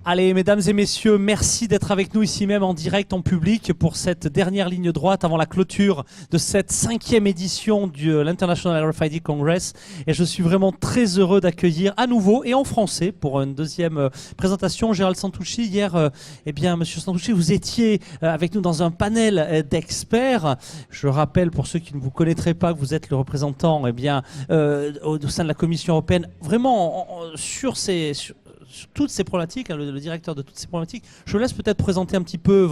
Allez, mesdames et messieurs, merci d'être avec nous ici même en direct, en public, pour cette dernière ligne droite avant la clôture de cette 5e édition de l'International RFID Congress. Et je suis vraiment très heureux d'accueillir à nouveau et en français pour une deuxième présentation Gérald Santucci. Hier, eh bien, Monsieur Santucci, vous étiez avec nous dans un panel d'experts. Je rappelle pour ceux qui ne vous connaîtraient pas que vous êtes le représentant, eh bien, au sein de la Commission européenne, vraiment sur toutes ces problématiques, hein, le directeur de toutes ces problématiques. Je vous laisse peut-être présenter un petit peu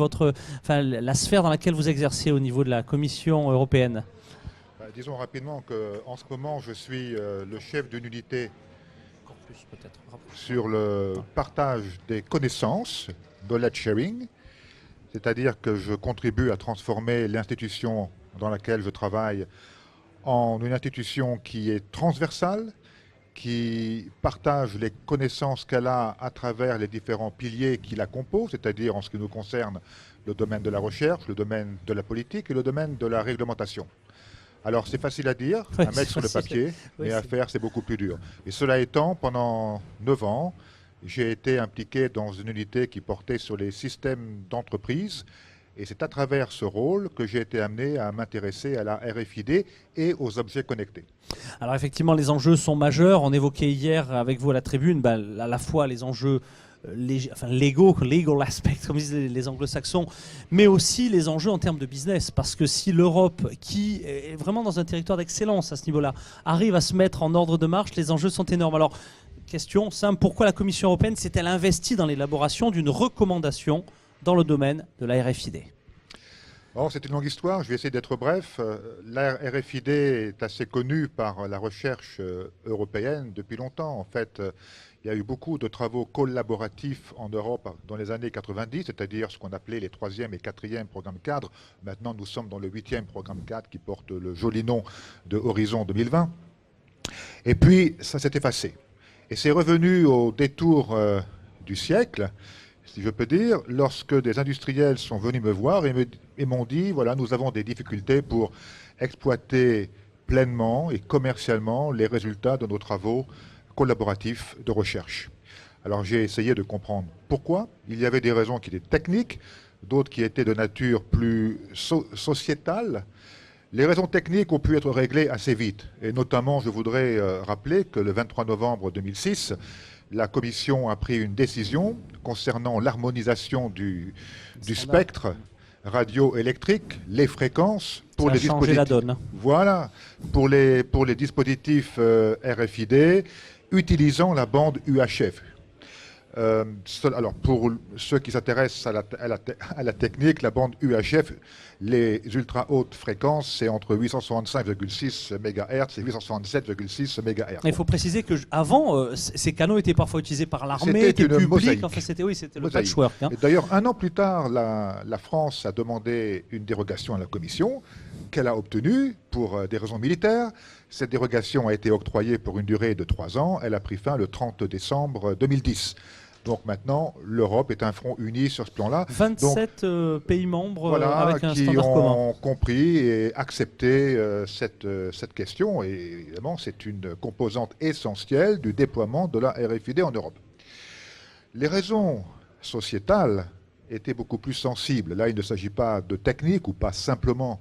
la sphère dans laquelle vous exercez au niveau de la Commission européenne. Disons rapidement qu'en ce moment, je suis le chef d'une unité sur le partage des connaissances, knowledge sharing, c'est-à-dire que je contribue à transformer l'institution dans laquelle je travaille en une institution qui est transversale, qui partage les connaissances qu'elle a à travers les différents piliers qui la composent, c'est-à-dire en ce qui nous concerne le domaine de la recherche, le domaine de la politique et le domaine de la réglementation. Alors c'est facile à dire, oui, à mettre sur le papier, oui, mais à faire c'est beaucoup plus dur. Et cela étant, pendant 9 ans, j'ai été impliqué dans une unité qui portait sur les systèmes d'entreprise. Et c'est à travers ce rôle que j'ai été amené à m'intéresser à la RFID et aux objets connectés. Alors effectivement, les enjeux sont majeurs. On évoquait hier avec vous à la tribune à la fois les enjeux légaux, legal aspects, comme disent les anglo-saxons, mais aussi les enjeux en termes de business. Parce que si l'Europe, qui est vraiment dans un territoire d'excellence à ce niveau-là, arrive à se mettre en ordre de marche, les enjeux sont énormes. Alors, question simple, pourquoi la Commission européenne s'est-elle investie dans l'élaboration d'une recommandation dans le domaine de la RFID? Bon, c'est une longue histoire, je vais essayer d'être bref. La RFID est assez connue par la recherche européenne depuis longtemps. En fait, il y a eu beaucoup de travaux collaboratifs en Europe dans les années 90, c'est-à-dire ce qu'on appelait les 3e et 4e programmes cadres. Maintenant, nous sommes dans le 8e programme cadre qui porte le joli nom de Horizon 2020. Et puis, ça s'est effacé. Et c'est revenu au détour du siècle, si je peux dire, lorsque des industriels sont venus me voir et m'ont dit, voilà, nous avons des difficultés pour exploiter pleinement et commercialement les résultats de nos travaux collaboratifs de recherche. Alors j'ai essayé de comprendre pourquoi. Il y avait des raisons qui étaient techniques, d'autres qui étaient de nature plus sociétale. Les raisons techniques ont pu être réglées assez vite. Et notamment, je voudrais rappeler que le 23 novembre 2006, la Commission a pris une décision concernant l'harmonisation du spectre radioélectrique, les fréquences pour les dispositifs. Ça a changé la donne. Voilà, pour les dispositifs RFID utilisant la bande UHF. Alors pour ceux qui s'intéressent à la technique, la bande UHF, les ultra hautes fréquences, c'est entre 865,6 MHz et 867,6 MHz. Il faut préciser qu'avant, ces canaux étaient parfois utilisés par l'armée, étaient publics. Enfin, c'était le patchwork. Hein. D'ailleurs, un an plus tard, la France a demandé une dérogation à la Commission qu'elle a obtenue pour des raisons militaires. Cette dérogation a été octroyée pour une durée de 3 ans. Elle a pris fin le 30 décembre 2010. Donc maintenant, l'Europe est un front uni sur ce plan-là. 27 pays membres voilà, avec un standard commun. Qui ont compris et accepté cette question. Et évidemment, c'est une composante essentielle du déploiement de la RFID en Europe. Les raisons sociétales étaient beaucoup plus sensibles. Là, il ne s'agit pas de technique ou pas simplement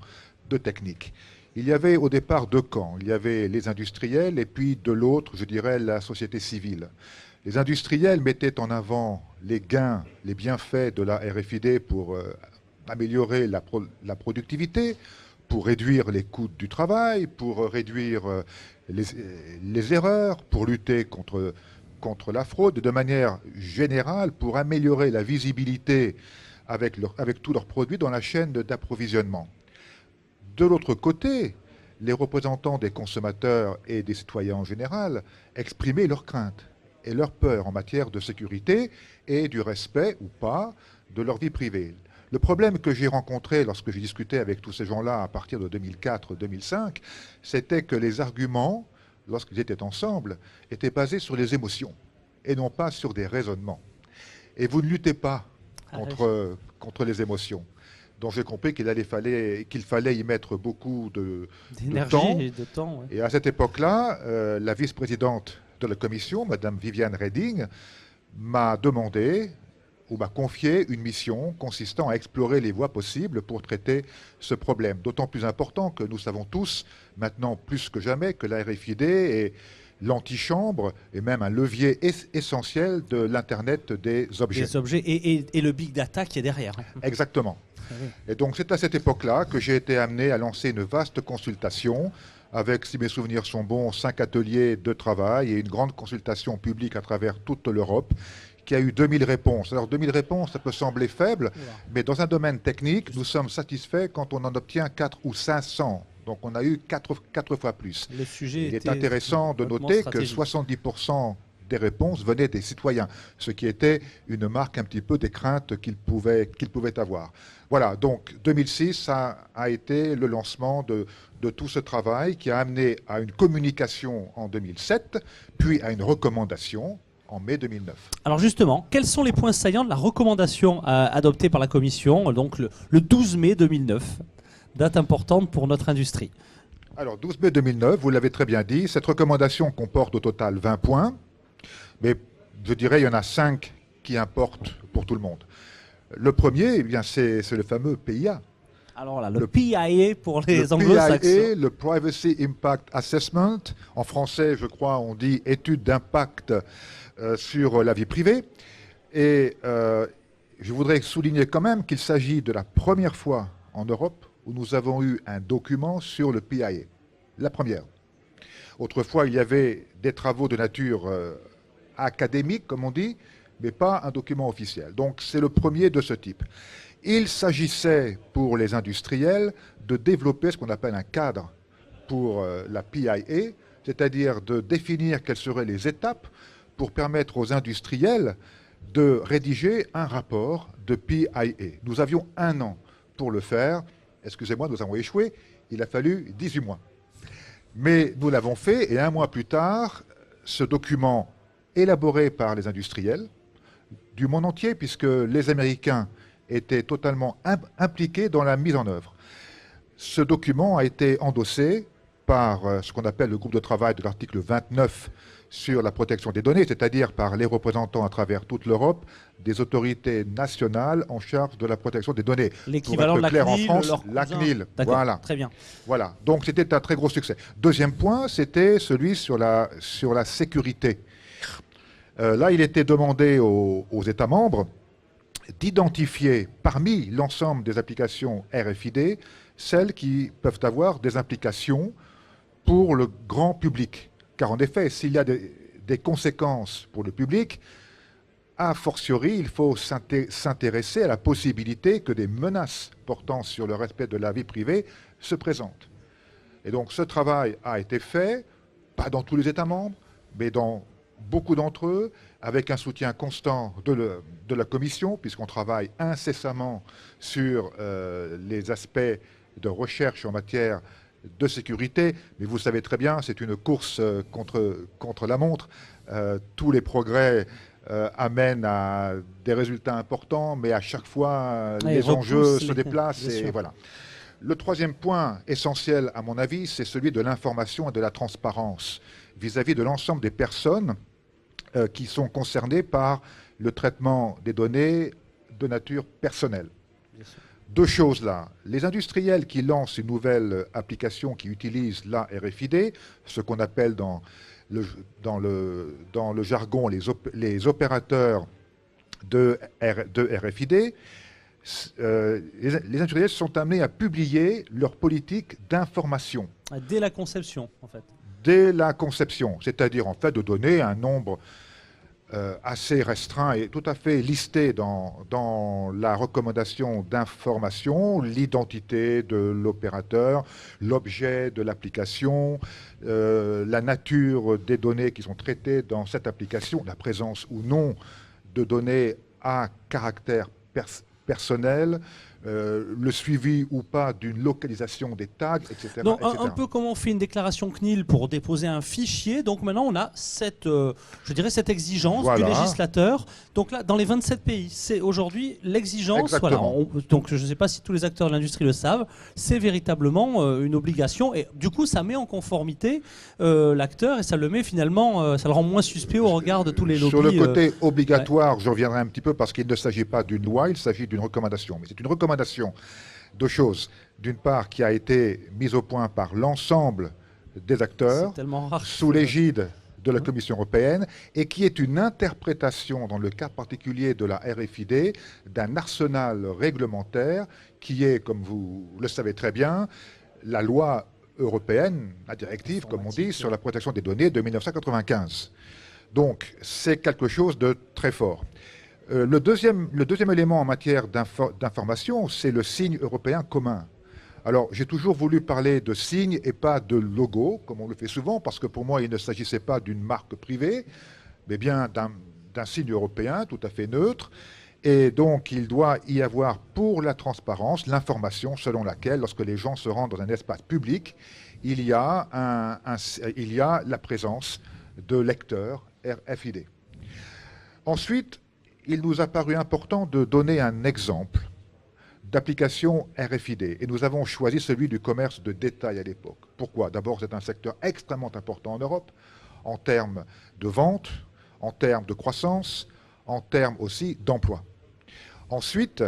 de technique. Il y avait au départ 2 camps. Il y avait les industriels et puis de l'autre, je dirais, la société civile. Les industriels mettaient en avant les gains, les bienfaits de la RFID pour améliorer la productivité, pour réduire les coûts du travail, pour réduire les erreurs, pour lutter contre la fraude, de manière générale, pour améliorer la visibilité avec tous leurs produits dans la chaîne d'approvisionnement. De l'autre côté, les représentants des consommateurs et des citoyens en général exprimaient leurs craintes et leurs peurs en matière de sécurité et du respect ou pas de leur vie privée. Le problème que j'ai rencontré lorsque j'ai discuté avec tous ces gens-là à partir de 2004-2005, c'était que les arguments, lorsqu'ils étaient ensemble, étaient basés sur les émotions et non pas sur des raisonnements. Et vous ne luttez pas contre les émotions. dont j'ai compris qu'il fallait y mettre beaucoup de D'énergie temps. et de temps. Ouais. Et à cette époque-là, la vice-présidente de la Commission, Madame Viviane Reding, m'a demandé ou m'a confié une mission consistant à explorer les voies possibles pour traiter ce problème. D'autant plus important que nous savons tous, maintenant plus que jamais, que la RFID est l'antichambre et même un levier essentiel de l'Internet des objets. Des objets et le big data qui est derrière. Exactement. Ah oui. Et donc c'est à cette époque-là que j'ai été amené à lancer une vaste consultation avec, si mes souvenirs sont bons, 5 ateliers de travail et une grande consultation publique à travers toute l'Europe qui a eu 2000 réponses. Alors 2000 réponses, ça peut sembler faible, mais dans un domaine technique, nous sommes satisfaits quand on en obtient 4 ou 500. Donc on a eu 4 fois plus. Le sujet Il est intéressant de noter que 70% des réponses venaient des citoyens, ce qui était une marque un petit peu des craintes qu'ils pouvaient avoir. Voilà, donc 2006, ça a été le lancement de tout ce travail qui a amené à une communication en 2007, puis à une recommandation en mai 2009. Alors justement, quels sont les points saillants de la recommandation adoptée par la Commission, donc le 12 mai 2009, date importante pour notre industrie? Alors 12 mai 2009, vous l'avez très bien dit, cette recommandation comporte au total 20 points, mais je dirais il y en a 5 qui importent pour tout le monde. Le premier, eh bien, c'est le fameux PIA. Alors là, le PIA pour les anglo-saxons. PIA, le Privacy Impact Assessment. En français, je crois, on dit étude d'impact sur la vie privée. Et je voudrais souligner quand même qu'il s'agit de la première fois en Europe où nous avons eu un document sur le PIA. La première. Autrefois, il y avait des travaux de nature académique, comme on dit, mais pas un document officiel. Donc c'est le premier de ce type. Il s'agissait pour les industriels de développer ce qu'on appelle un cadre pour la PIA, c'est-à-dire de définir quelles seraient les étapes pour permettre aux industriels de rédiger un rapport de PIA. Nous avions 1 an pour le faire. Excusez-moi, nous avons échoué. Il a fallu 18 mois. Mais nous l'avons fait et 1 mois plus tard, ce document élaboré par les industriels du monde entier, puisque les Américains étaient totalement impliqués dans la mise en œuvre. Ce document a été endossé par ce qu'on appelle le groupe de travail de l'article 29 sur la protection des données, c'est-à-dire par les représentants à travers toute l'Europe des autorités nationales en charge de la protection des données. L'équivalent de la CNIL, en France, la CNIL. Voilà. Très bien. Voilà. Donc c'était un très gros succès. Deuxième point, c'était celui sur la sécurité. Là, il était demandé aux États membres d'identifier parmi l'ensemble des applications RFID celles qui peuvent avoir des implications pour le grand public. Car en effet, s'il y a des conséquences pour le public, a fortiori, il faut s'intéresser à la possibilité que des menaces portant sur le respect de la vie privée se présentent. Et donc ce travail a été fait, pas dans tous les États membres, mais dans beaucoup d'entre eux, avec un soutien constant de la Commission, puisqu'on travaille incessamment sur les aspects de recherche en matière de sécurité. Mais vous le savez très bien, c'est une course contre la montre. Tous les progrès amènent à des résultats importants, mais à chaque fois, les enjeux se déplacent. Et voilà. Le troisième point essentiel, à mon avis, c'est celui de l'information et de la transparence vis-à-vis de l'ensemble des personnes qui sont concernées par le traitement des données de nature personnelle. Deux choses là. Les industriels qui lancent une nouvelle application qui utilise la RFID, ce qu'on appelle dans le jargon les opérateurs de RFID, les industriels sont amenés à publier leur politique d'information. Dès la conception, en fait. Dès la conception, c'est-à-dire en fait de donner un nombre assez restreint et tout à fait listé dans la recommandation d'information, l'identité de l'opérateur, l'objet de l'application, la nature des données qui sont traitées dans cette application, la présence ou non de données à caractère personnel, le suivi ou pas d'une localisation des tags, etc. Donc, etc. un peu comme on fait une déclaration CNIL pour déposer un fichier, donc maintenant on a je dirais cette exigence Voilà. du législateur. Donc là, dans les 27 pays, c'est aujourd'hui l'exigence. Voilà, Exactement. donc je ne sais pas si tous les acteurs de l'industrie le savent, c'est véritablement une obligation. Et du coup, ça met en conformité l'acteur et ça le met finalement, ça le rend moins suspect au regard de tous les lobbies. Sur le côté obligatoire, je reviendrai un petit peu parce qu'il ne s'agit pas d'une loi, il s'agit d'une recommandation. Mais c'est une recommandation de choses, d'une part, qui a été mise au point par l'ensemble des acteurs C'est tellement rare. sous l'égide de la Commission européenne et qui est une interprétation, dans le cas particulier de la RFID, d'un arsenal réglementaire qui est, comme vous le savez très bien, la loi européenne, la directive, comme on dit, sur la protection des données de 1995. Donc, c'est quelque chose de très fort. Le deuxième élément en matière d'information, c'est le signe européen commun. Alors, j'ai toujours voulu parler de signe et pas de logo, comme on le fait souvent, parce que pour moi, il ne s'agissait pas d'une marque privée, mais bien d'un signe européen tout à fait neutre. Et donc, il doit y avoir pour la transparence l'information selon laquelle, lorsque les gens se rendent dans un espace public, il y a la présence de lecteurs RFID. Ensuite, il nous a paru important de donner un exemple d'application RFID. Et nous avons choisi celui du commerce de détail à l'époque. Pourquoi? D'abord, c'est un secteur extrêmement important en Europe, en termes de vente, en termes de croissance, en termes aussi d'emploi. Ensuite,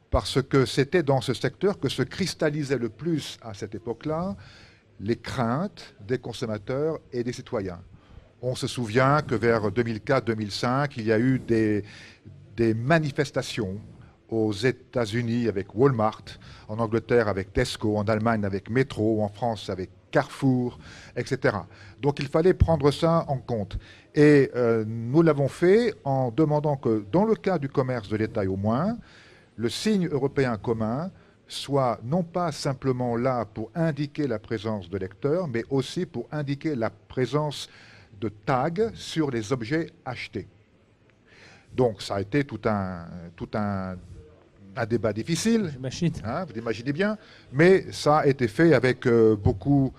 parce que c'était dans ce secteur que se cristallisaient le plus à cette époque-là les craintes des consommateurs et des citoyens. On se souvient que vers 2004-2005, il y a eu des manifestations aux États-Unis avec Walmart, en Angleterre avec Tesco, en Allemagne avec Metro, en France avec Carrefour, etc. Donc il fallait prendre ça en compte. Et nous l'avons fait en demandant que, dans le cas du commerce de détail au moins, le signe européen commun soit non pas simplement là pour indiquer la présence de lecteurs, mais aussi pour indiquer la présence de tags sur les objets achetés. Donc ça a été tout un débat difficile, hein, vous imaginez bien, mais ça a été fait avec beaucoup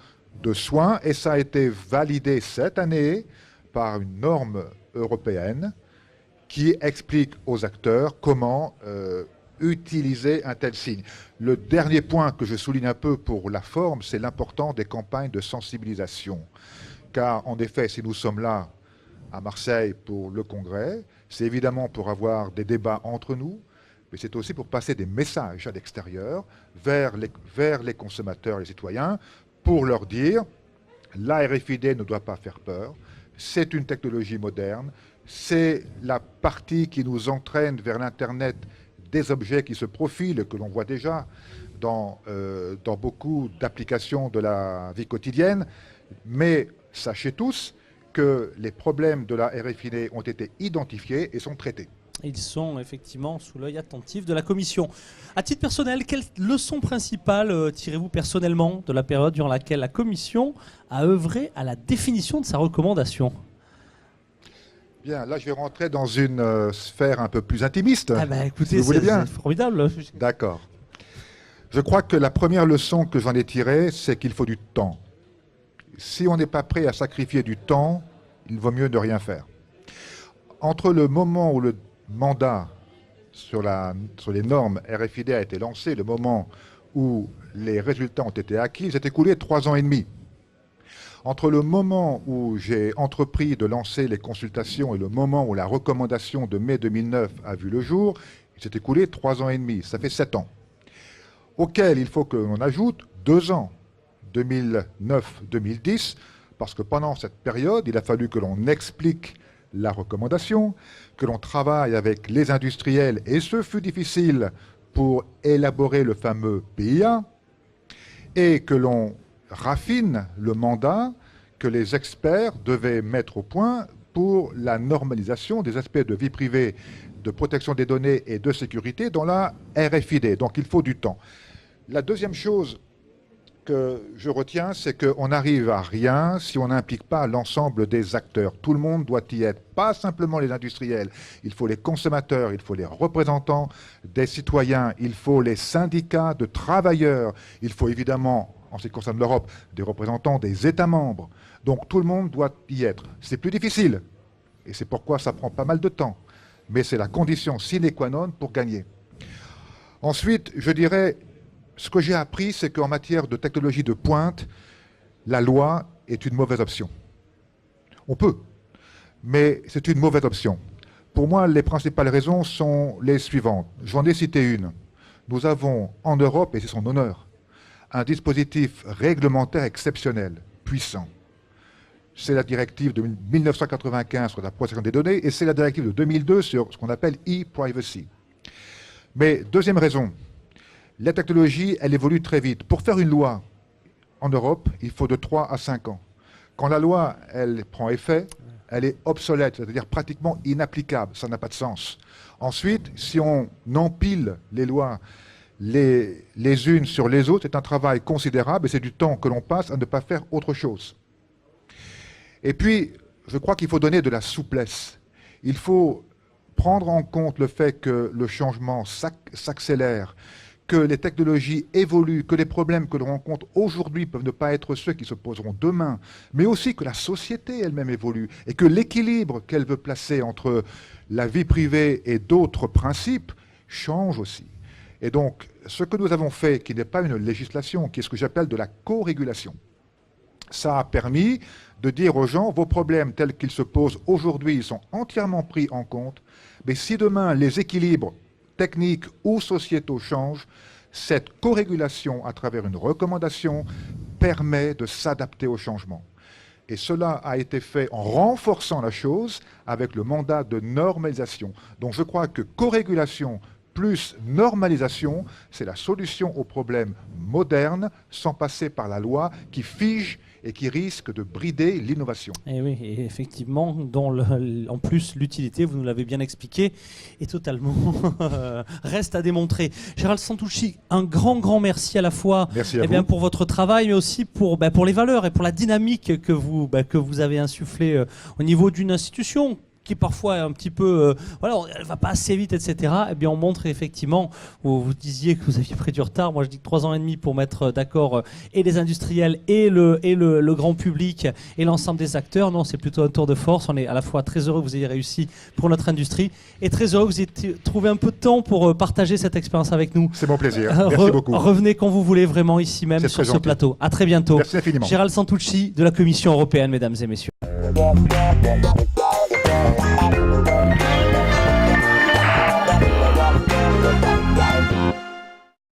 de soin et ça a été validé cette année par une norme européenne qui explique aux acteurs comment utiliser un tel signe. Le dernier point que je souligne un peu pour la forme, c'est l'importance des campagnes de sensibilisation. Car en effet, si nous sommes là à Marseille pour le congrès, c'est évidemment pour avoir des débats entre nous, mais c'est aussi pour passer des messages à l'extérieur vers les consommateurs, les citoyens, pour leur dire la RFID ne doit pas faire peur, c'est une technologie moderne, c'est la partie qui nous entraîne vers l'Internet des objets qui se profilent, que l'on voit déjà dans beaucoup d'applications de la vie quotidienne, mais sachez tous que les problèmes de la RFID ont été identifiés et sont traités. Ils sont effectivement sous l'œil attentif de la Commission. À titre personnel, quelle leçon principale tirez-vous personnellement de la période durant laquelle la Commission a œuvré à la définition de sa recommandation? Bien, là je vais rentrer dans une sphère un peu plus intimiste. Ah bah écoutez, si vous voulez bien. C'est formidable. D'accord. Je crois que la première leçon que j'en ai tirée, c'est qu'il faut du temps. Si on n'est pas prêt à sacrifier du temps, il vaut mieux ne rien faire. Entre le moment où le mandat sur les normes RFID a été lancé, le moment où les résultats ont été acquis, il s'est écoulé 3 ans et demi. Entre le moment où j'ai entrepris de lancer les consultations et le moment où la recommandation de mai 2009 a vu le jour, il s'est écoulé 3 ans et demi, ça fait 7 ans. Auquel il faut que l'on ajoute 2 ans, 2009-2010, parce que pendant cette période, il a fallu que l'on explique la recommandation, que l'on travaille avec les industriels, et ce fut difficile pour élaborer le fameux PIA, et que l'on raffine le mandat que les experts devaient mettre au point pour la normalisation des aspects de vie privée, de protection des données et de sécurité dans la RFID. Donc il faut du temps. La deuxième chose que je retiens, c'est qu'on n'arrive à rien si on n'implique pas l'ensemble des acteurs. Tout le monde doit y être, pas simplement les industriels. Il faut les consommateurs, il faut les représentants des citoyens, il faut les syndicats de travailleurs, il faut évidemment, en ce qui concerne l'Europe, des représentants des États membres. Donc tout le monde doit y être. C'est plus difficile, et c'est pourquoi ça prend pas mal de temps. Mais c'est la condition sine qua non pour gagner. Ensuite, je dirais, ce que j'ai appris, c'est qu'en matière de technologie de pointe, la loi est une mauvaise option. On peut, mais c'est une mauvaise option. Pour moi, les principales raisons sont les suivantes. J'en ai cité une. Nous avons en Europe, et c'est son honneur, un dispositif réglementaire exceptionnel, puissant. C'est la directive de 1995 sur la protection des données et c'est la directive de 2002 sur ce qu'on appelle e-privacy. Mais deuxième raison, la technologie, elle évolue très vite. Pour faire une loi en Europe, il faut de 3 à 5 ans. Quand la loi, elle prend effet, elle est obsolète, c'est-à-dire pratiquement inapplicable. Ça n'a pas de sens. Ensuite, si on empile les lois les unes sur les autres, c'est un travail considérable et c'est du temps que l'on passe à ne pas faire autre chose. Et puis, je crois qu'il faut donner de la souplesse. Il faut prendre en compte le fait que le changement s'accélère, que les technologies évoluent, que les problèmes que l'on rencontre aujourd'hui peuvent ne pas être ceux qui se poseront demain, mais aussi que la société elle-même évolue et que l'équilibre qu'elle veut placer entre la vie privée et d'autres principes change aussi. Et donc, ce que nous avons fait, qui n'est pas une législation, qui est ce que j'appelle de la co-régulation, ça a permis de dire aux gens, vos problèmes tels qu'ils se posent aujourd'hui, ils sont entièrement pris en compte, mais si demain les équilibres techniques ou sociétaux changent, cette co-régulation à travers une recommandation permet de s'adapter au changement. Et cela a été fait en renforçant la chose avec le mandat de normalisation. Donc je crois que co-régulation plus normalisation, c'est la solution aux problèmes modernes sans passer par la loi qui fige et qui risque de brider l'innovation. Et oui, et effectivement, en plus, l'utilité, vous nous l'avez bien expliqué, est totalement reste à démontrer. Gérald Santucci, un grand merci à la fois pour votre travail, mais aussi pour les valeurs et pour la dynamique que vous avez insufflée au niveau d'une institution qui parfois est un petit peu, elle ne va pas assez vite, etc. Eh bien, on montre effectivement, vous disiez que vous aviez pris du retard, moi je dis que 3 ans et demi pour mettre d'accord et les industriels et le grand public et l'ensemble des acteurs. Non, c'est plutôt un tour de force. On est à la fois très heureux que vous ayez réussi pour notre industrie et très heureux que vous ayez trouvé un peu de temps pour partager cette expérience avec nous. C'est mon plaisir. Merci beaucoup. Revenez quand vous voulez, vraiment ici même sur ce plateau. À très bientôt. Merci infiniment. Gérald Santucci de la Commission européenne, mesdames et messieurs.